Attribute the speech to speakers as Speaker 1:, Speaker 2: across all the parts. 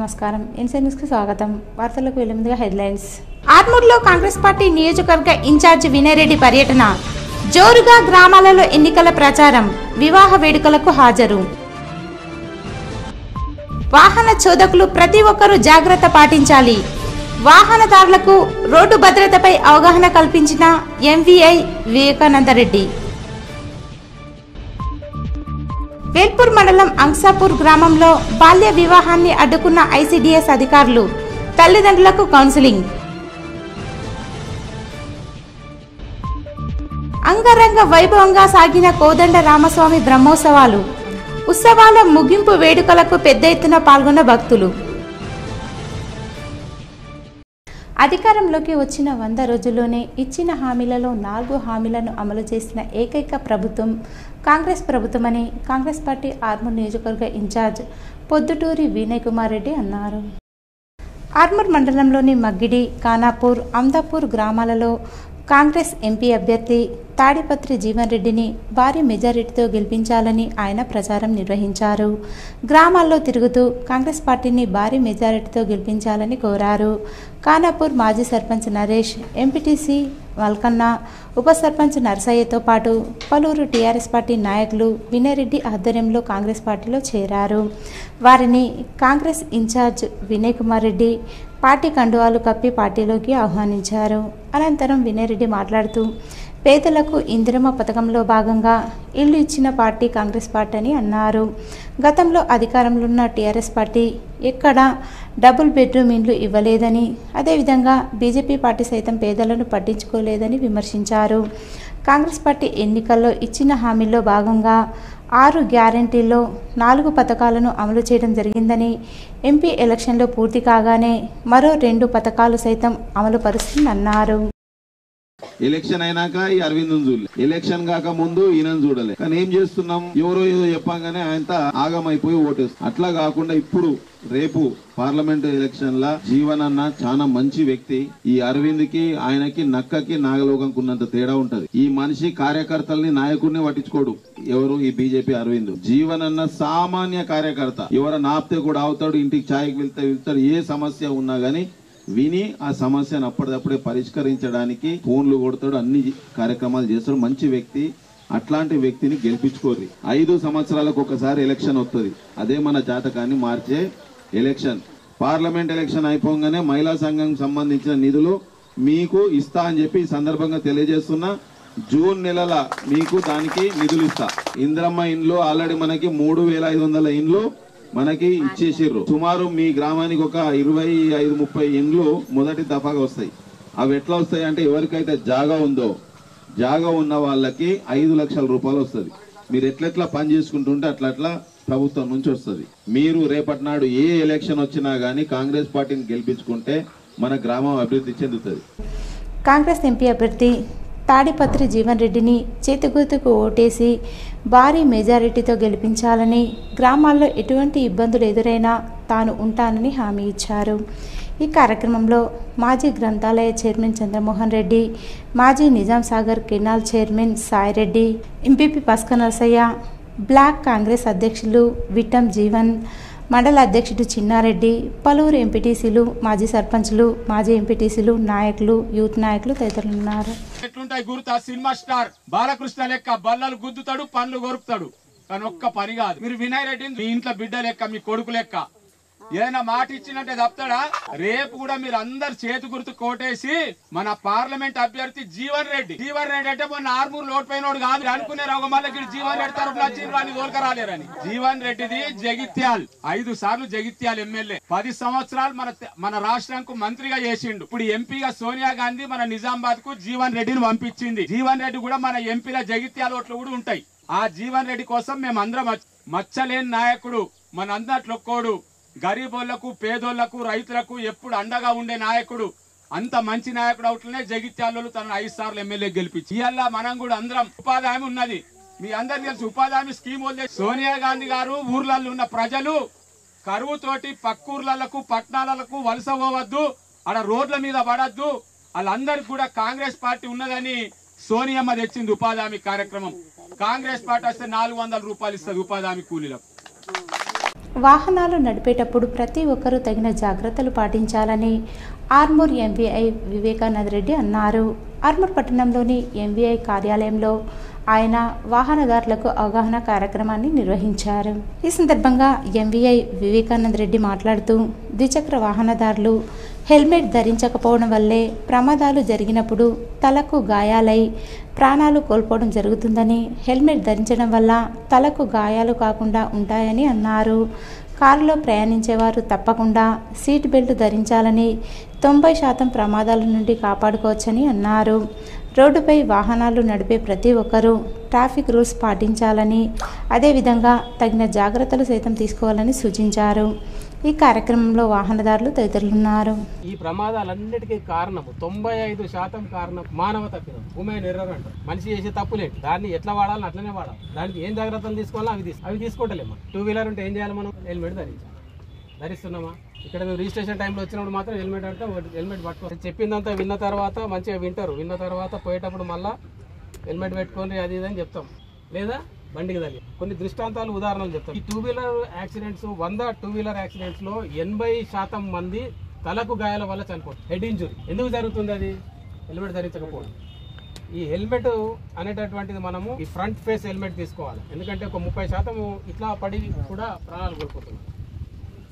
Speaker 1: నమస్కారం inside news కి స్వాగతం. వార్తలకు వెళ్లే ముందుగా హెడ్లైన్స్. ఆర్మూర్లో కాంగ్రెస్ పార్టీ నియోజకవర్గ ఇన్ఛార్జ్ వినయ్ రెడ్డి పర్యటన, జోరుగా గ్రామాలలో ఎన్నికల ప్రచారం, వివాహ వేడుకలకు హాజరు. వాహన చోదకులు ప్రతి ఒక్కరూ జాగ్రత్త పాటించాలి, వాహనదారులకు రోడ్డు భద్రతపై అవగాహన కల్పించిన ఎంవీఐ వివేకానందరెడ్డి. వేల్పూర్ మండలం అంసాపూర్ గ్రామంలో బాల్య వివాహాన్ని అడ్డుకున్న ఐసీడీఎస్ అధికారులు, తల్లిదండ్రులకు కౌన్సిలింగ్. అంగరంగ వైభవంగా సాగిన కోదండ రామస్వామి బ్రహ్మోత్సవాలు. ఉత్సవాల ముగింపు వేడుకలకు పెద్ద ఎత్తున పాల్గొన్న భక్తులు. అధికారంలోకి వచ్చిన 100 రోజుల్లోనే ఇచ్చిన హామీలలో 4 హామీలను అమలు చేసిన ఏకైక ప్రభుత్వం కాంగ్రెస్ ప్రభుత్వమని కాంగ్రెస్ పార్టీ ఆర్మూర్ నియోజకవర్గ ఇన్ఛార్జ్ పొద్దుటూరి వినయ్ కుమార్ రెడ్డి అన్నారు. ఆర్మూర్ మండలంలోని మగ్గిడి, ఖానాపూర్, అమ్దాపూర్ గ్రామాలలో కాంగ్రెస్ ఎంపీ అభ్యర్థి తాడిపత్రి జీవన్ రెడ్డిని భారీ మెజారిటీతో గెలిపించాలని ఆయన ప్రచారం నిర్వహించారు. గ్రామాల్లో తిరుగుతూ కాంగ్రెస్ పార్టీని భారీ మెజారిటీతో గెలిపించాలని కోరారు. ఖానాపూర్ మాజీ సర్పంచ్ నరేష్, ఎంపీటీసీ వల్కన్న, ఉప సర్పంచ్ నర్సయ్యతో పాటు పలువురు టీఆర్ఎస్ పార్టీ నాయకులు వినయ్ రెడ్డి ఆధ్వర్యంలో కాంగ్రెస్ పార్టీలో చేరారు. వారిని కాంగ్రెస్ ఇన్ఛార్జ్ వినయ్ కుమార్ రెడ్డి పార్టీ కండువాలు కప్పి పార్టీలోకి ఆహ్వానించారు. అనంతరం వినయ్ రెడ్డి మాట్లాడుతూ, పేదలకు ఇందిరమ్మ పథకంలో భాగంగా ఇల్లు ఇచ్చిన పార్టీ కాంగ్రెస్ పార్టీ అని అన్నారు. గతంలో అధికారంలో ఉన్న టీఆర్ఎస్ పార్టీ ఎక్కడా డబుల్ బెడ్రూమ్ ఇండ్లు ఇవ్వలేదని, అదేవిధంగా బీజేపీ పార్టీ సైతం పేదలను పట్టించుకోలేదని విమర్శించారు. కాంగ్రెస్ పార్టీ ఎన్నికల్లో ఇచ్చిన హామీల్లో భాగంగా 6 గ్యారంటీల్లో 4 పథకాలను అమలు చేయడం జరిగిందని, ఎంపీ ఎలక్షన్లో పూర్తి కాగానే మరో 2 పథకాలు సైతం అమలు పరుస్తుందన్నారు.
Speaker 2: ఎలక్షన్ అయినాక ఈ అరవింద్ చూడలే, ఎలక్షన్ కాక ముందు ఈయన చూడలే. కానీ ఏం చేస్తున్నాం, ఎవరో ఏదో చెప్పంగానే ఆయన ఆగమైపోయి ఓటేస్తాం. అట్లా కాకుండా ఇప్పుడు రేపు పార్లమెంట్ ఎలక్షన్ లా జీవన్ అన్న చాలా మంచి వ్యక్తి. ఈ అరవింద్ కి ఆయనకి నక్కకి నాగలోకంకు ఉన్నంత తేడా ఉంటది. ఈ మనిషి కార్యకర్తల్ని నాయకుడిని పట్టించుకోడు. ఎవరు ఈ బీజేపీ అరవింద్. జీవన్ అన్న సామాన్య కార్యకర్త. ఎవరైనా ఆపితే కూడా అవుతాడు, ఇంటికి ఛాయ్కి వెళ్తాడు. ఏ సమస్య ఉన్నా గానీ విని ఆ సమస్యను అప్పటిదప్పుడే పరిష్కరించడానికి ఫోన్లు కొడతాడు, అన్ని కార్యక్రమాలు చేస్తాడు. మంచి వ్యక్తి. అట్లాంటి వ్యక్తిని గెలిపించుకోరు. 5 సంవత్సరాలకు ఒకసారి ఎలక్షన్ వస్తుంది. అదే మన జాతకాన్ని మార్చే ఎలక్షన్. పార్లమెంట్ ఎలక్షన్ అయిపోగానే మహిళా సంఘం సంబంధించిన నిధులు మీకు ఇస్తా అని చెప్పి ఈ సందర్భంగా తెలియజేస్తున్నా. జూన్ నెలల మీకు దానికి నిధులు ఇస్తా. ఇందిరమ్మ ఇండ్లు ఆల్రెడీ మనకి 3500 ఇండ్లు మనకి ఇచ్చేసిర్రు. సుమారు మీ గ్రామానికి ఒక 25-30 ఇండ్లు మొదటి దఫాగా వస్తాయి. అవి ఎట్లా వస్తాయి అంటే, ఎవరికైతే జాగా ఉందో జాగా ఉన్న వాళ్ళకి 5 లక్షల రూపాయలు వస్తుంది. మీరు ఎట్లెట్లా పని చేసుకుంటుంటే అట్లా ప్రభుత్వం నుంచి వస్తుంది. మీరు రేపటి నాడు ఏ ఎలక్షన్ వచ్చినా గానీ కాంగ్రెస్ పార్టీని గెలిపించుకుంటే మన గ్రామం అభివృద్ధి చెందుతుంది.
Speaker 1: కాంగ్రెస్ ఎంపీ అభ్యర్థి తాడిపత్రి జీవన్ రెడ్డిని చేతిగుర్తుకు ఓటేసి భారీ మెజారిటీతో గెలిపించాలని, గ్రామాల్లో ఎటువంటి ఇబ్బందులు ఎదురైనా తాను ఉంటానని హామీ ఇచ్చారు. ఈ కార్యక్రమంలో మాజీ గ్రంథాలయ చైర్మన్ చంద్రమోహన్ రెడ్డి, మాజీ Nizam Sagar canal chairman Sai Reddy, MPP Paska Narasaiah, block Congress అధ్యక్షులు విట్టం జీవన్, మండల అధ్యక్షుడు చిన్నారెడ్డి, పలువురు ఎంపీటీసీలు, మాజీ సర్పంచ్లు, మాజీ ఎంపీటీసీలు, నాయకులు, యూత్ నాయకులు తదితరులు ఉన్నారు.
Speaker 3: ఎట్లుంటాయి గుర్తా, సినిమా స్టార్ బాలకృష్ణ లెక్క బల్లలు గుద్దుతాడు, పనులు కొరుకుతాడు, కానీ ఒక్క పని కాదు. మీరు వినయ్ రెడ్డి మీ ఇంట్లో బిడ్డ లెక్క, మీ కొడుకు లెక్క. ఏదైనా మాట ఇచ్చినట్టే తప్పుతాడా? రేపు కూడా మీరు అందరు చేతి గుర్తు కోటేసి మన పార్లమెంట్ అభ్యర్థి జీవన్ రెడ్డి అంటే మొన్న ఆర్మూర్ లోటుపోయినోడు కాదు అనుకునే మళ్ళీ జీవన్ రెడ్డి తరఫున వచ్చి దోల్కరాలేరని. జీవన్ రెడ్డిది జగిత్యాల్ 5 సార్లు జగిత్యాల్ ఎమ్మెల్యే, 10 సంవత్సరాలు మన రాష్ట్రానికి మంత్రిగా చేసిండు. ఇప్పుడు ఎంపీగా సోనియా గాంధీ మన నిజామాబాద్ కు జీవన్ రెడ్డిని పంపించింది. జీవన్ రెడ్డి కూడా మన ఎంపీల జగిత్యాల ఓట్లు కూడా ఉంటాయి. ఆ జీవన్ రెడ్డి కోసం మేము అందరం మచ్చలేని నాయకుడు, మన అందట్లొక్కోడు, గరీబోళ్లకు, పేదోళ్లకు, రైతులకు ఎప్పుడు అండగా ఉండే నాయకుడు. అంత మంచి నాయకుడు అవుట్లనే జగిత్యాలలో తన 5 సార్లు ఎమ్మెల్యే గెలిపించి ఇవాళ మనం కూడా అందరం ఉపాధి హామీ ఉన్నది. మీ అందరికి తెలుసు ఉపాధి హామీ స్కీమ్ వదిలే సోనియా గాంధీ గారు ఊర్లలో ఉన్న ప్రజలు కరువుతోటి పక్కూర్లకు, పట్టణాలకు వలస పోవద్దు, ఆడ రోడ్ల మీద పడద్దు, వాళ్ళందరికి కూడా కాంగ్రెస్ పార్టీ ఉన్నదని సోనియమ్మ తెచ్చింది ఉపాధి హామీ కార్యక్రమం. కాంగ్రెస్ పార్టీ వస్తే 400 రూపాయలు ఇస్తుంది ఉపాధి హామీ కూలీలకు.
Speaker 1: వాహనాలు నడిపేటప్పుడు ప్రతి ఒక్కరూ తగిన జాగ్రత్తలు పాటించాలని ఆర్మూర్ ఎంవీఐ వివేకానంద రెడ్డి అన్నారు. ఆర్మూర్ పట్టణంలోని ఎంవీఐ కార్యాలయంలో ఆయన వాహనదారులకు అవగాహన కార్యక్రమాన్ని నిర్వహించారు. ఈ సందర్భంగా ఎంవీఐ వివేకానంద రెడ్డి మాట్లాడుతూ ద్విచక్ర వాహనదారులు హెల్మెట్ ధరించకపోవడం వల్లే ప్రమాదాలు జరిగినప్పుడు తలకు గాయాలై ప్రాణాలు కోల్పోవడం జరుగుతుందని, హెల్మెట్ ధరించడం వల్ల తలకు గాయాలు కాకుండా ఉంటాయని అన్నారు. కారులో ప్రయాణించేవారు తప్పకుండా సీట్ బెల్ట్ ధరించాలని, 90% ప్రమాదాల నుండి కాపాడుకోవచ్చని అన్నారు. రోడ్డుపై వాహనాలు నడిపే ప్రతి ఒక్కరూ ట్రాఫిక్ రూల్స్ పాటించాలని, అదేవిధంగా తగిన జాగ్రత్తలు సైతం తీసుకోవాలని సూచించారు. ఈ కార్యక్రమంలో వాహనదారులు తదితరులున్నారు.
Speaker 4: ఈ ప్రమాదాలన్నిటికీ కారణం 95% కారణం మానవ తప్పిదం, హ్యూమన్ ఎర్రర్ అంటారు. మనిషి చేసే తప్పులేంటి, దాన్ని ఎట్లా వాడాలని అట్లనే వాడాలి. దానికి ఏం జాగ్రత్తలు తీసుకోవాలో అవి తీసుకుంటలేమా. 2 వీలర్ ఉంటే ఏం చేయాలి, మనం హెల్మెట్ ధరిస్తున్నామా? ఇక్కడ మేము రిజిస్ట్రేషన్ టైంలో వచ్చినప్పుడు మాత్రం హెల్మెట్ అంటే హెల్మెట్ పట్టుకో చెప్పిందంతా విన్న తర్వాత మంచిగా వింటారు. విన్న తర్వాత పోయేటప్పుడు మళ్ళీ హెల్మెట్ పెట్టుకొని అది ఇదని చెప్తాం, లేదా బండికి తల్లి. కొన్ని దృష్టాంతాలు ఉదాహరణలు చెప్తాం. ఈ 2 వీలర్ యాక్సిడెంట్స్ 100 2 వీలర్ యాక్సిడెంట్స్ లో 80% మంది తలకు గాయాల వల్ల చనిపోతుంది. హెడ్ ఇంజురీ ఎందుకు జరుగుతుంది? అది హెల్మెట్ ధరించకపోవడం. ఈ హెల్మెట్ అనేటటువంటిది మనము ఈ ఫ్రంట్ ఫేస్ హెల్మెట్ తీసుకోవాలి. ఎందుకంటే ఒక 30% ఇట్లా పడి కూడా ప్రాణాలు కోల్పోతున్నాం.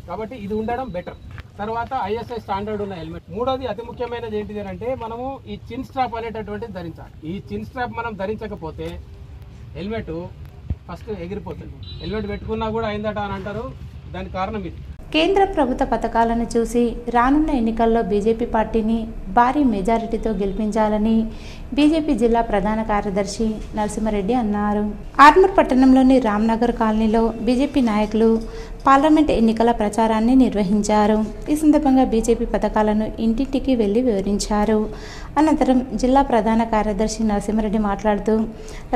Speaker 4: కాబట్టి ఇది ఉండడం బెటర్. తర్వాత ISI స్టాండర్డ్ ఉన్న హెల్మెట్. మూడోది అతి ముఖ్యమైనది ఏంటిది అంటే మనము ఈ చిన్ స్ట్రాప్ అనేటటువంటిది ధరించాలి. ఈ చిన్ స్ట్రాప్ మనం ధరించకపోతే హెల్మెట్ ఫస్ట్ ఎగిరిపోతుంది. హెల్మెట్ పెట్టుకున్నా కూడా అయిందట అని అంటారు. దానికి కారణం ఇది.
Speaker 1: కేంద్ర ప్రభుత్వ పథకాలను చూసి రానున్న ఎన్నికల్లో బీజేపీ పార్టీని భారీ మెజారిటీతో గెలిపించాలని బీజేపీ జిల్లా ప్రధాన కార్యదర్శి నరసింహారెడ్డి అన్నారు. ఆర్మూర్ పట్టణంలోని రామ్నగర్ కాలనీలో బీజేపీ నాయకులు పార్లమెంట్ ఎన్నికల ప్రచారాన్ని నిర్వహించారు. ఈ సందర్భంగా బీజేపీ పథకాలను ఇంటింటికి వెళ్లి వివరించారు. అనంతరం జిల్లా ప్రధాన కార్యదర్శి నరసింహారెడ్డి మాట్లాడుతూ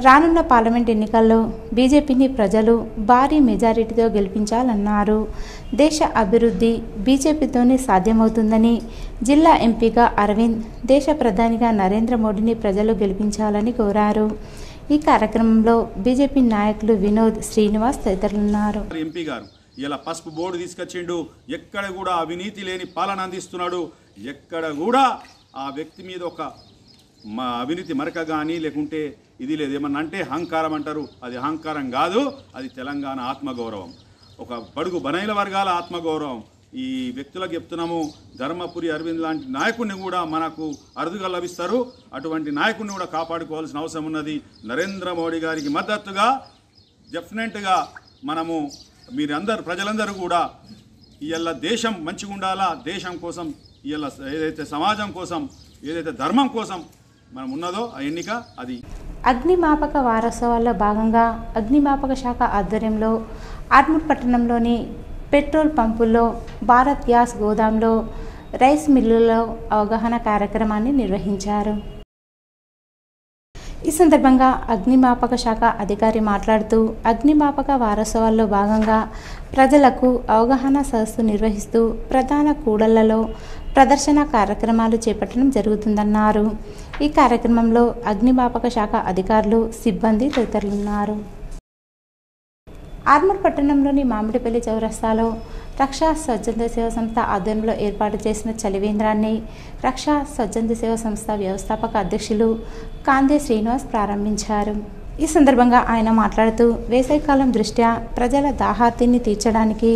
Speaker 1: రానున్న పార్లమెంట్ ఎన్నికల్లో బీజేపీని ప్రజలు భారీ మెజారిటీతో గెలిపించాలన్నారు. దేశ అభివృద్ధి బీజేపీతోనే సాధ్యమవుతుందని, జిల్లా ఎంపీగా అరవింద్, దేశ ప్రధానిగా నరేంద్ర మోడీని ప్రజలు గెలిపించాలని కోరారు. ఈ కార్యక్రమంలో బీజేపీ నాయకులు వినోద్, శ్రీనివాస్ తదితరులున్నారు.
Speaker 5: ఎంపీ గారు ఇలా పసుపు బోర్డు తీసుకొచ్చిండు. ఎక్కడ కూడా అవినీతి లేని పాలన అందిస్తున్నాడు. ఎక్కడ కూడా ఆ వ్యక్తి మీద ఒక అవినీతి మరక కానీ లేకుంటే ఇది లేదు. ఏమన్నా అంటే అహంకారం అంటారు. అది అహంకారం కాదు, అది తెలంగాణ ఆత్మగౌరవం, ఒక బడుగు బలైన వర్గాల ఆత్మగౌరవం. ఈ వ్యక్తులకు చెప్తున్నాము, ధర్మపురి అరవింద్ లాంటి నాయకుడిని కూడా మనకు అరుదుగా లభిస్తారు. అటువంటి నాయకుడిని కూడా కాపాడుకోవాల్సిన అవసరం ఉన్నది. నరేంద్ర మోడీ గారికి మద్దతుగా డెఫినెట్గా మనము మీరందరూ ప్రజలందరూ కూడా ఇవాళ దేశం మంచిగా ఉండాలా, దేశం కోసం ఇవాళ ఏదైతే సమాజం కోసం ఏదైతే ధర్మం కోసం మనం ఉన్నదో ఆ ఎన్నిక అది.
Speaker 1: అగ్నిమాపక వారోత్సవాల్లో భాగంగా అగ్నిమాపక శాఖ ఆధ్వర్యంలో ఆర్మూర్ పట్టణంలోని పెట్రోల్ పంపుల్లో, భారత్ గ్యాస్ గోదాంలో, రైస్ మిల్లుల్లో అవగాహన కార్యక్రమాన్ని నిర్వహించారు. ఈ సందర్భంగా అగ్నిమాపక శాఖ అధికారి మాట్లాడుతూ అగ్నిమాపక వారోత్సవాల్లో భాగంగా ప్రజలకు అవగాహన సదస్సు నిర్వహిస్తూ ప్రధాన కూడళ్లలో ప్రదర్శన కార్యక్రమాలు చేపట్టడం జరుగుతుందన్నారు. ఈ కార్యక్రమంలో అగ్నిమాపక శాఖ అధికారులు, సిబ్బంది తదితరులున్నారు. ఆర్మూర్ పట్టణంలోని మామిడిపల్లి చౌరస్తాలో రక్షా స్వచ్ఛంద సేవా సంస్థ ఆధ్వర్యంలో ఏర్పాటు చేసిన చలివేంద్రాన్ని రక్షా స్వచ్ఛంద సేవా సంస్థ వ్యవస్థాపక అధ్యక్షులు కాందే శ్రీనివాస్ ప్రారంభించారు. ఈ సందర్భంగా ఆయన మాట్లాడుతూ వేసవికాలం దృష్ట్యా ప్రజల దాహార్తిని తీర్చడానికి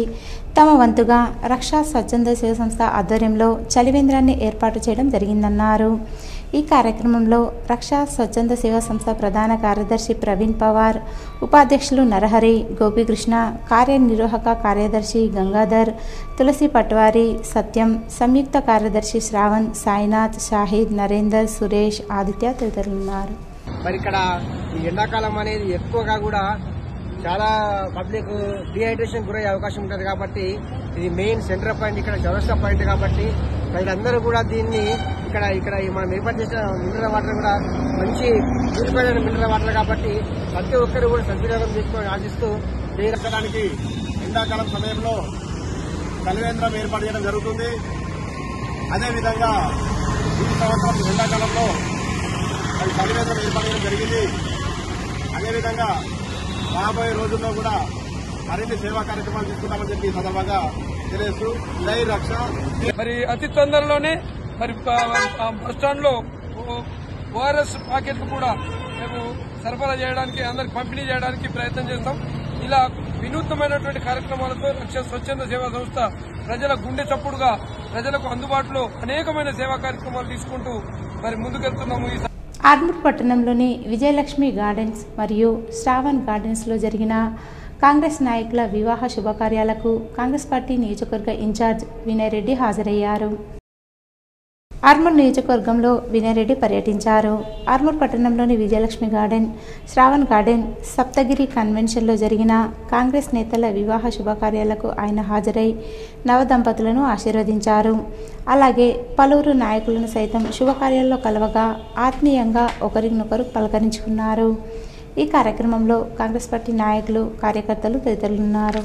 Speaker 1: తమ వంతుగా రక్షా స్వచ్ఛంద సేవా సంస్థ ఆధ్వర్యంలో చలివేంద్రాన్ని ఏర్పాటు చేయడం జరిగిందన్నారు. ఈ కార్యక్రమంలో రక్షా స్వచ్ఛంద సేవా సంస్థ ప్రధాన కార్యదర్శి ప్రవీణ్ పవార్, ఉపాధ్యక్షులు నరహరి, గోపికృష్ణ, కార్యనిర్వాహక కార్యదర్శి గంగాధర్, తులసి పట్వారి, సత్యం, సంయుక్త కార్యదర్శి శ్రావణ్, సాయినాథ్, షాహిద్, నరేందర్, సురేష్, ఆదిత్య తదితరులున్నారు.
Speaker 6: మరి ఇక్కడ ఈ ఎండాకాలం అనేది ఎక్కువగా కూడా చాలా పబ్లిక్ డిహైడ్రేషన్ గురయ్యే అవకాశం ఉంటుంది. కాబట్టి ఇది మెయిన్ సెంటర్ పాయింట్, ఇక్కడ చౌరస్తా పాయింట్. కాబట్టి ప్రజలందరూ కూడా దీన్ని ఇక్కడ మనం ఏర్పాటు చేసిన మినరల్ వాటర్ కూడా మంచి ప్యూరిఫైడ్ మినరల్ వాటర్ కాబట్టి ప్రతి ఒక్కరు కూడా సద్వినియోగం చేసుకొని ఆశిస్తూ చేయడానికి
Speaker 7: ఎండాకాలం సమయంలో చలివేంద్రం ఏర్పాటు చేయడం జరుగుతుంది. అదేవిధంగా ఈ సంవత్సరం ఎండాకాలంలో చలివేంద్రం ఏర్పాటు చేయడం జరిగింది. అదేవిధంగా రాబోయే రోజుల్లో కూడా మరిన్ని సేవా కార్యక్రమాలు తీసుకుంటామని చెప్పి ఈ సందర్భంగా తెలియజేస్తూ జై రక్ష.
Speaker 8: మరి అతి తొందరలోనే మరి బస్ స్టాండ్ లో ఓఆర్ఎస్ ప్యాకెట్లు కూడా మేము సరఫరా చేయడానికి అందరికి పంపిణీ చేయడానికి ప్రయత్నం చేస్తాం. ఇలా వినూత్నమైనటువంటి కార్యక్రమాలతో రక్ష స్వచ్ఛంద సేవా సంస్థ ప్రజల గుండె చప్పుడుగా ప్రజలకు అందుబాటులో అనేకమైన సేవా కార్యక్రమాలు తీసుకుంటూ మరి ముందుకెళ్తున్నాము.
Speaker 1: ఆర్మూర్ పట్టణంలోని విజయలక్ష్మి గార్డెన్స్ మరియు శ్రావణ్ గార్డెన్స్లో జరిగిన కాంగ్రెస్ నాయకుల వివాహ శుభకార్యాలకు కాంగ్రెస్ పార్టీ నియోజకవర్గ ఇన్ఛార్జ్ వినయ్ రెడ్డి హాజరయ్యారు. ఆర్మూర్ నియోజకవర్గంలో వినయ్ రెడ్డి పర్యటించారు. ఆర్మూర్ పట్టణంలోని విజయలక్ష్మి గార్డెన్, శ్రావణ్ గార్డెన్, సప్తగిరి కన్వెన్షన్లో జరిగిన కాంగ్రెస్ నేతల వివాహ శుభకార్యాలకు ఆయన హాజరై నవదంపతులను ఆశీర్వదించారు. అలాగే పలువురు నాయకులను సైతం శుభకార్యాల్లో కలవగా ఆత్మీయంగా ఒకరినొకరు పలకరించుకున్నారు. ఈ కార్యక్రమంలో కాంగ్రెస్ పార్టీ నాయకులు, కార్యకర్తలు తదితరులున్నారు.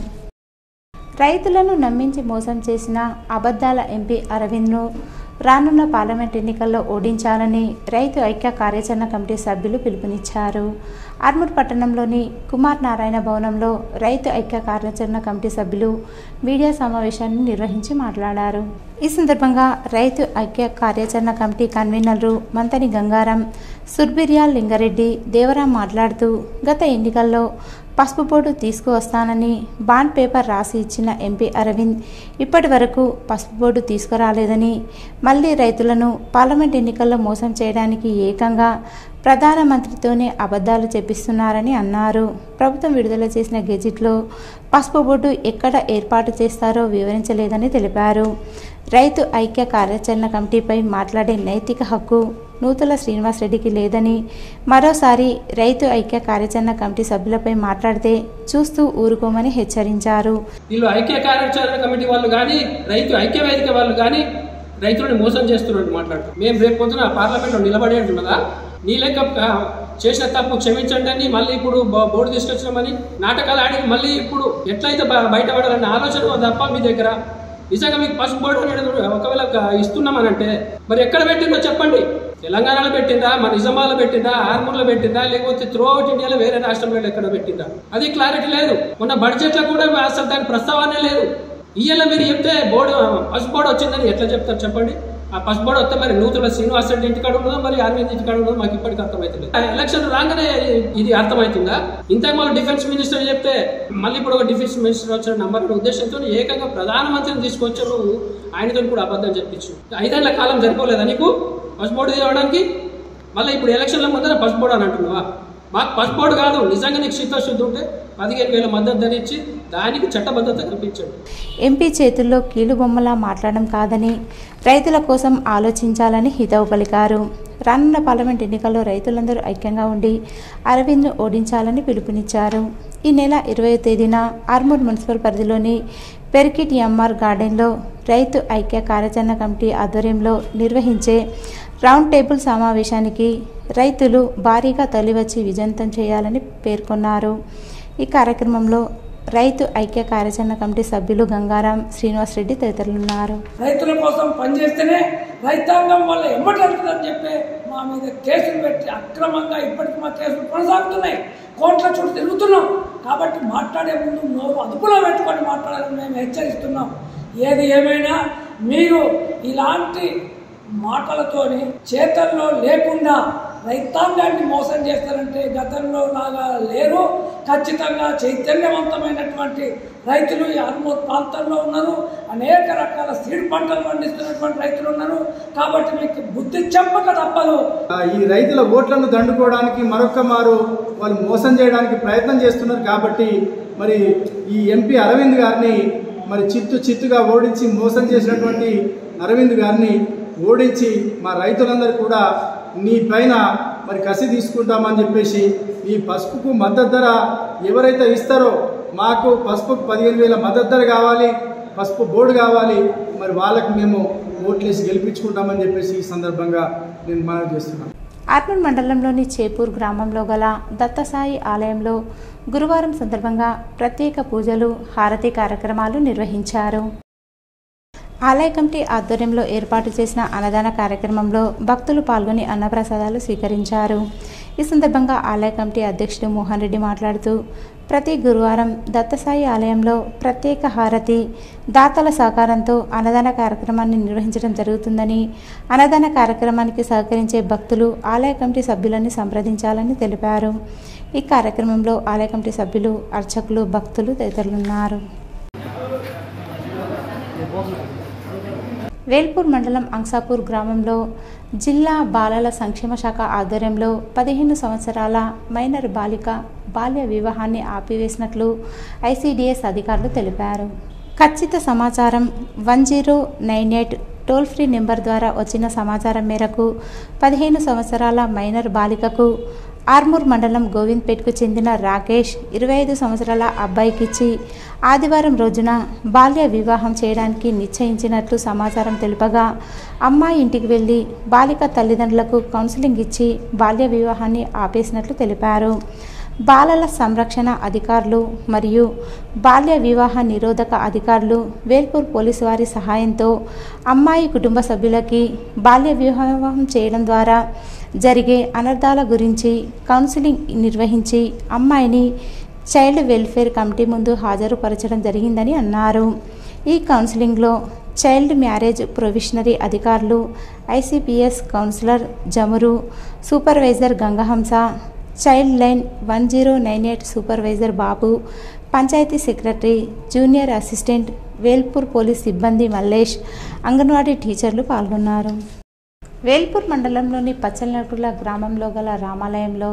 Speaker 1: రైతులను నమ్మించి మోసం చేసిన అబద్ధాల ఎంపీ అరవింద్ను రానున్న పార్లమెంట్ ఎన్నికల్లో ఓడించాలని రైతు ఐక్య కార్యాచరణ కమిటీ సభ్యులు పిలుపునిచ్చారు. ఆర్మూర్ పట్టణంలోని కుమార్ నారాయణ భవనంలో రైతు ఐక్య కార్యాచరణ కమిటీ సభ్యులు మీడియా సమావేశాన్ని నిర్వహించి మాట్లాడారు. ఈ సందర్భంగా రైతు ఐక్య కార్యాచరణ కమిటీ కన్వీనర్లు మంతని గంగారం, సుర్బిర్యాల్ లింగారెడ్డి, దేవరాం మాట్లాడుతూ గత ఎన్నికల్లో పసుపు బోర్డు తీసుకువస్తానని బాండ్ పేపర్ రాసి ఇచ్చిన ఎంపీ అరవింద్ ఇప్పటి వరకు పసుపు బోర్డు తీసుకురాలేదని, మళ్లీ రైతులను పార్లమెంట్ ఎన్నికల్లో మోసం చేయడానికి ఏకంగా ప్రధానమంత్రితోనే అబద్ధాలు చెప్పిస్తున్నారని అన్నారు. ప్రభుత్వం విడుదల చేసిన గెజిట్లో పసుపు బోర్డు ఎక్కడ ఏర్పాటు చేస్తారో వివరించలేదని తెలిపారు. రైతు ఐక్య కార్యాచరణ కమిటీపై మాట్లాడే నైతిక హక్కు నూతల శ్రీనివాసరెడ్డికి లేదని, మరోసారి రైతు ఐక్య కార్యాచరణ కమిటీ సభ్యులపై మాట్లాడితే చూస్తూ ఊరుకోమని హెచ్చరించారు.
Speaker 9: వీళ్ళు ఐక్య కార్యాచరణ కమిటీ వాళ్ళు కానీ, రైతు ఐక్య వేదిక వాళ్ళు కానీ రైతులను మోసం చేస్తున్నట్టు మాట్లాడుతారు. మేము రేపు పొద్దున పార్లమెంట్లో నిలబడే ఉంటున్నదా, నీ లెక్క చేసిన తప్పు క్షమించండి అని మళ్ళీ ఇప్పుడు బోర్డు తీసుకొచ్చినామని నాటకాలు ఆడి మళ్ళీ ఇప్పుడు ఎట్లయితే బయటపడాలనే ఆలోచన తప్ప మీ దగ్గర నిజంగా మీకు పసుపు బోర్డు అనేది ఒకవేళ ఇస్తున్నామనంటే మరి ఎక్కడ పెట్టిందో చెప్పండి. తెలంగాణలో పెట్టిందా, మన నిజామాబాద్లో పెట్టిందా, ఆర్మూర్లో పెట్టిందా, లేకపోతే త్రూ అవుట్ ఇండియాలో వేరే రాష్ట్రంలో ఎక్కడ పెట్టిందా, అది క్లారిటీ లేదు. మొన్న బడ్జెట్లో కూడా అసలు దాని ప్రస్తావనే లేదు. ఇయ్యాల మీరు చెప్తే బోర్డు పసుపు బోర్డు వచ్చిందని ఎట్లా చెప్తారు చెప్పండి. ఆ పసుపు బోర్డు వస్తే మరి నూతన శ్రీనివాసరెడ్డి ఇంటికాడ ఉన్నదో మరి అరవింద్ ఇంటికాడ ఉన్నదో మాకు ఇప్పటికీ అర్థమవుతుంది. ఎలక్షన్ రాగానే ఇది అర్థమవుతుందా? ఇంతకు డిఫెన్స్ మినిస్టర్ చెప్తే మళ్ళీ ఇప్పుడు ఒక డిఫెన్స్ మినిస్టర్ వచ్చిన నంబర్ ఉద్దేశంతో ఏకంగా ప్రధానమంత్రిని తీసుకొచ్చారు. ఆయనతో కూడా అబద్ధం చెప్పించు. 5 ఏళ్ల కాలం సరిపోలేదా నీకు పసుపు బోర్డు తీయడానికి? మళ్ళీ ఇప్పుడు ఎలక్షన్ల ముందర పసుపు బోర్డు అని అంటున్నావా? మాకు పసుపు బోర్డు కాదు, నిజంగా నీకు చిత్తశుద్ధి ఉంటే 15,000 మద్దతు ధరించి దానికి చట్టబద్ధత కల్పించండి.
Speaker 1: ఎంపీ చేతుల్లో కీలుబొమ్మలా మాట్లాడడం కాదని రైతుల కోసం ఆలోచించాలని హితవు పలికారు. రానున్న పార్లమెంట్ ఎన్నికల్లో రైతులందరూ ఐక్యంగా ఉండి అరవింద్ను ఓడించాలని పిలుపునిచ్చారు. ఈ నెల 20వ తేదీన ఆర్మూర్ మున్సిపల్ పరిధిలోని పెర్కిట్ ఎంఆర్ గార్డెన్లో రైతు ఐక్య కార్యాచరణ కమిటీ ఆధ్వర్యంలో నిర్వహించే రౌండ్ టేబుల్ సమావేశానికి రైతులు భారీగా తరలివచ్చి విజయవంతం చేయాలని పేర్కొన్నారు. ఈ కార్యక్రమంలో రైతు ఐక్య కార్యాచరణ కమిటీ సభ్యులు గంగారాం, శ్రీనివాసరెడ్డి తదితరులున్నారు.
Speaker 10: రైతుల కోసం పనిచేస్తేనే రైతాంగం వల్ల ఎమ్మటడుతుందని చెప్పి మా మీద కేసులు పెట్టి అక్రమంగా ఇప్పటికీ మా కేసులు కొనసాగుతున్నాయి. కోట్ల చుట్టూ తిరుగుతున్నాం. కాబట్టి మాట్లాడే ముందు నోరు అదుపులో పెట్టుకొని మాట్లాడాలని మేము హెచ్చరిస్తున్నాం. ఏది ఏమైనా మీరు ఇలాంటి మాటలతోని చేతల్లో లేకుండా రైతాంగాన్ని మోసం చేస్తారంటే గతంలో లాగా లేరు. ఖచ్చితంగా చైతన్యవంతమైనటువంటి రైతులు ఈ ఆర్మూర్ ప్రాంతంలో ఉన్నారు. అనేక రకాల సీడ్ పంటలు పండిస్తున్నటువంటి రైతులు ఉన్నారు. కాబట్టి మీకు బుద్ధి చెప్పక తప్పదు.
Speaker 11: ఈ రైతుల ఓట్లను దండుకోవడానికి మరొక మారు వాళ్ళు మోసం చేయడానికి ప్రయత్నం చేస్తున్నారు. కాబట్టి మరి ఈ ఎంపీ అరవింద్ గారిని మరి చిత్తుగా ఓడించి మోసం చేసినటువంటి అరవింద్ గారిని ఓడించి మా రైతులందరూ కూడా నీ పైన మరి కసి తీసుకుంటామని చెప్పేసి ఈ పసుపుకు మద్దతు ధర ఎవరైతే ఇస్తారో మాకు పసుపుకు 15,000 మద్దతు ధర కావాలి, పసుపు బోర్డు కావాలి, మరి వాళ్ళకి మేము ఓట్లేసి గెలిపించుకుంటామని చెప్పేసి ఈ సందర్భంగా నేను మనవి చేస్తున్నాను.
Speaker 1: ఆర్మూర్ మండలంలోని చేపూర్ గ్రామంలో గల దత్తసాయి ఆలయంలో గురువారం సందర్భంగా ప్రత్యేక పూజలు, హారతి కార్యక్రమాలు నిర్వహించారు. ఆలయ కమిటీ ఆధ్వర్యంలో ఏర్పాటు చేసిన అన్నదాన కార్యక్రమంలో భక్తులు పాల్గొని అన్నప్రసాదాలు స్వీకరించారు. ఈ సందర్భంగా ఆలయ కమిటీ అధ్యక్షుడు మోహన్ రెడ్డి మాట్లాడుతూ ప్రతి గురువారం దత్తసాయి ఆలయంలో ప్రత్యేక హారతి దాతల సహకారంతో అన్నదాన కార్యక్రమాన్ని నిర్వహించడం జరుగుతుందని, అన్నదాన కార్యక్రమానికి సహకరించే భక్తులు ఆలయ కమిటీ సభ్యులను సంప్రదించాలని తెలిపారు. ఈ కార్యక్రమంలో ఆలయ కమిటీ సభ్యులు, అర్చకులు, భక్తులు తదితరులున్నారు. వేల్పూర్ మండలం అంసాపూర్ గ్రామంలో జిల్లా బాలల సంక్షేమ శాఖ ఆధ్వర్యంలో 15 సంవత్సరాల మైనర్ బాలిక బాల్య వివాహాన్ని ఆపివేసినట్లు ఐసీడీఎస్ అధికారులు తెలిపారు. ఖచ్చిత సమాచారం 1098 టోల్ ఫ్రీ నెంబర్ ద్వారా వచ్చిన సమాచారం మేరకు 15 సంవత్సరాల మైనర్ బాలికకు ఆర్మూర్ మండలం గోవింద్పేట్కు చెందిన రాకేష్ 25 సంవత్సరాల అబ్బాయికిచ్చి ఆదివారం రోజున బాల్య వివాహం చేయడానికి నిశ్చయించినట్లు సమాచారం తెలుపగా, అమ్మాయి ఇంటికి వెళ్లి బాలిక తల్లిదండ్రులకు కౌన్సిలింగ్ ఇచ్చి బాల్య వివాహాన్ని ఆపేసినట్లు తెలిపారు. బాలల సంరక్షణ అధికారులు మరియు బాల్య వివాహ నిరోధక అధికారులు వేల్పూర్ పోలీసు వారి సహాయంతో అమ్మాయి కుటుంబ సభ్యులకి బాల్య వివాహం చేయడం ద్వారా జరిగే అనర్థాల గురించి కౌన్సిలింగ్ నిర్వహించి అమ్మాయిని చైల్డ్ వెల్ఫేర్ కమిటీ ముందు హాజరుపరచడం జరిగిందని అన్నారు. ఈ కౌన్సిలింగ్లో చైల్డ్ మ్యారేజ్ ప్రొవిషనరీ అధికారులు, ICPS counsellor Jamuru, supervisor Gangahamsa, child line 1098 supervisor Babu, panchayat secretary, junior assistant, Velpur police సిబ్బంది మల్లేష్, అంగన్వాడీ టీచర్లు పాల్గొన్నారు. వేల్పూర్ మండలంలోని పచ్చలనకుల గ్రామంలో గల రామాలయంలో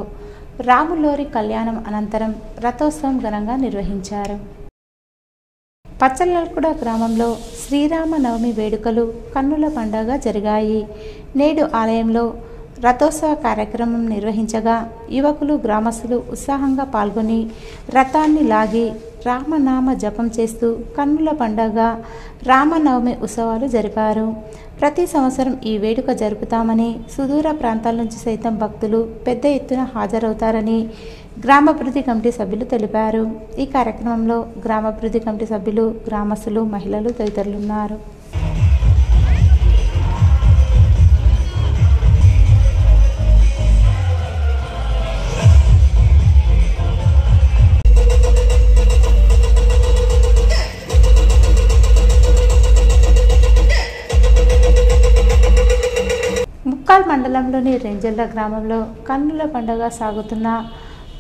Speaker 1: రాములోరి కళ్యాణం అనంతరం రథోత్సవం ఘనంగా నిర్వహించారు. పచ్చలనకుల గ్రామంలో శ్రీరామనవమి వేడుకలు కన్నుల పండుగ జరిగాయి. నేడు ఆలయంలో రథోత్సవ కార్యక్రమం నిర్వహించగా యువకులు, గ్రామస్తులు ఉత్సాహంగా పాల్గొని రథాన్ని లాగి రామనామ జపం చేస్తూ కన్నుల పండుగ రామనవమి ఉత్సవాలు జరిపారు. ప్రతి సంవత్సరం ఈ వేడుక జరుపుతామని, సుదూర ప్రాంతాల నుంచి సైతం భక్తులు పెద్ద ఎత్తున హాజరవుతారని గ్రామాభివృద్ధి కమిటీ సభ్యులు తెలిపారు. ఈ కార్యక్రమంలో గ్రామాభివృద్ధి కమిటీ సభ్యులు, గ్రామస్తులు, మహిళలు తదితరులున్నారు. ముక్కాల్ మండలంలోని రెంజల్ల గ్రామంలో కన్నుల పండుగ సాగుతున్న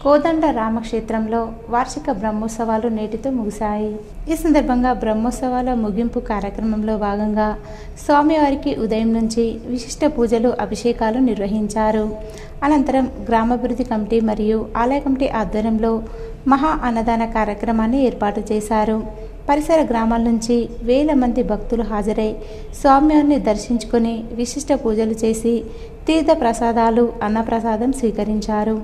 Speaker 1: కోదండ రామక్షేత్రంలో వార్షిక బ్రహ్మోత్సవాలు నేటితో ముగిశాయి. ఈ సందర్భంగా బ్రహ్మోత్సవాల ముగింపు కార్యక్రమంలో భాగంగా స్వామివారికి ఉదయం నుంచి విశిష్ట పూజలు, అభిషేకాలు నిర్వహించారు. అనంతరం గ్రామాభివృద్ధి కమిటీ మరియు ఆలయ కమిటీ ఆధ్వర్యంలో మహా అన్నదాన కార్యక్రమాన్ని ఏర్పాటు చేశారు. పరిసర గ్రామాల నుంచి వేల మంది భక్తులు హాజరై స్వామివారిని దర్శించుకొని విశిష్ట పూజలు చేసి తీర్థ ప్రసాదాలు, అన్నప్రసాదం స్వీకరించారు.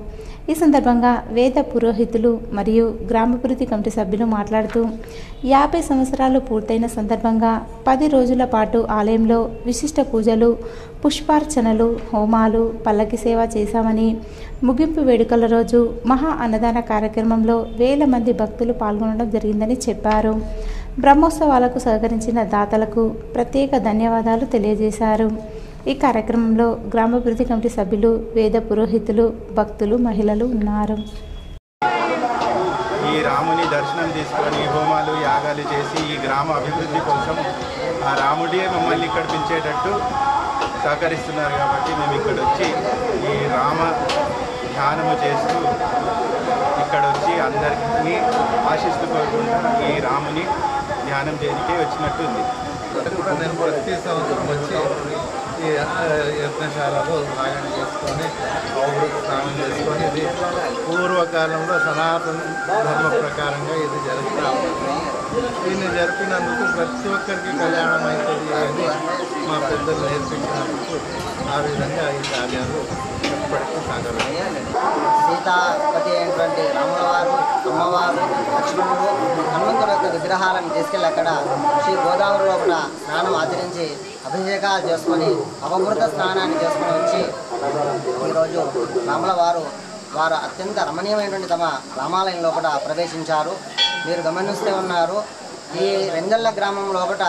Speaker 1: ఈ సందర్భంగా వేద పురోహితులు మరియు గ్రామాభివృద్ధి కమిటీ సభ్యులు మాట్లాడుతూ 50 సంవత్సరాలు పూర్తయిన సందర్భంగా 10 రోజుల పాటు ఆలయంలో విశిష్ట పూజలు, పుష్పార్చనలు, హోమాలు, పల్లకి సేవ చేశామని, ముగింపు వేడుకల రోజు మహా అన్నదాన కార్యక్రమంలో వేల మంది భక్తులు పాల్గొనడం జరిగిందని చెప్పారు. బ్రహ్మోత్సవాలకు సహకరించిన దాతలకు ప్రత్యేక ధన్యవాదాలు తెలియజేశారు. ఈ కార్యక్రమంలో గ్రామాభివృద్ధి కమిటీ సభ్యులు, వేద పురోహితులు, భక్తులు, మహిళలు ఉన్నారు.
Speaker 12: ఈ రాముని దర్శనం తీసుకొని హోమాలు, యాగాలు చేసి ఈ గ్రామ అభివృద్ధి కోసం ఆ రాముడే మమ్మల్ని ఇక్కడ పిలిచేటట్టు సహకరిస్తున్నారు. కాబట్టి మేము ఇక్కడ వచ్చి ఈ రామ ధ్యానము చేస్తూ ఇక్కడ వచ్చి అందరినీ ఆశిస్తూ కోరుకుంటూ ఈ రాముని ధ్యానం చేయడానికే వచ్చినట్టుంది.
Speaker 13: కూడా నేను ప్రతి సంవత్సరం వచ్చి ఈ యజ్ఞశాలలో స్నానం చేసుకొని స్నానం చేసుకొని ఇది పూర్వకాలంలో సనాతన ధర్మ ప్రకారంగా ఇది జరుగుతూ ఉంటుంది. దీన్ని జరిపినందుకు ప్రతి ఒక్కరికి కళ్యాణం అవుతుంది అని మా పెద్దలు నేర్పించినందుకు ఆ విధంగా ఈ కార్యాలు ఎప్పటికీ సాగలేదు.
Speaker 14: సీతాపతి అయినటువంటి రాముల వారు, అమ్మవారు, లక్ష్మణుడు, హనుమంతుడు యొక్క విగ్రహాలను తీసుకెళ్ళి అక్కడ శ్రీ గోదావరి లోపల స్నానం ఆచరించి అభిషేకాలు చేసుకొని అవభృత స్నానాన్ని చేసుకొని వచ్చి ఈరోజు రాముల వారు అత్యంత రమణీయమైనటువంటి తమ రామాలయం లోపల ప్రవేశించారు. మీరు గమనిస్తూ ఉన్నారు, ఈ రెంజల్ల గ్రామం లోపల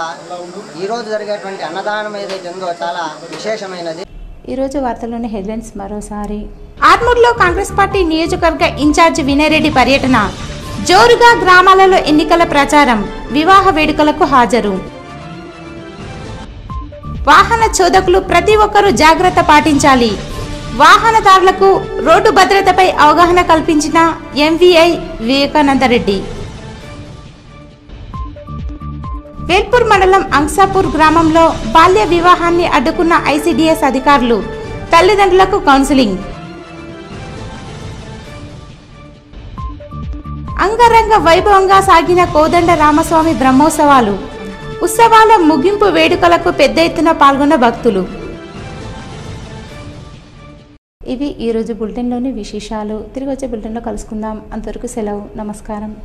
Speaker 14: ఈరోజు జరిగేటువంటి అన్నదానం ఏదైతే ఉందో చాలా విశేషమైనది.
Speaker 1: ఈరోజు వార్తల్లోని హెడ్లైన్స్ మరోసారి. ఆర్మూర్లో కాంగ్రెస్ పార్టీ నియోజకవర్గ ఇన్ఛార్జ్ వినయ్ రెడ్డి పర్యటన. జోరుగా గ్రామాలలో ఎన్నికల ప్రచారం, వివాహ వేడుకలకు హాజరు. వాహన చోదకులు ప్రతి ఒక్కరూ జాగ్రత్త పాటించాలి. వాహనదారులకు రోడ్డు భద్రతపై అవగాహన కల్పించిన ఎంవీఐ వివేకానందరెడ్డి. వేల్పూర్ మండలం అంసాపూర్ గ్రామంలో బాల్య వివాహాన్ని అడ్డుకున్న ఐసీడీఎస్ అధికారులు, తల్లిదండ్రులకు కౌన్సిలింగ్. అంగరంగ వైభవంగా సాగిన కోదండ రామస్వామి బ్రహ్మోత్సవాలు. ఉత్సవాల ముగింపు వేడుకలకు పెద్ద ఎత్తున పాల్గొన్న భక్తులు. ఇవి ఈరోజు బులెటిన్లోని విశేషాలు. తిరిగి వచ్చే బులెటిన్లో కలుసుకుందాం. అంతవరకు సెలవు. నమస్కారం.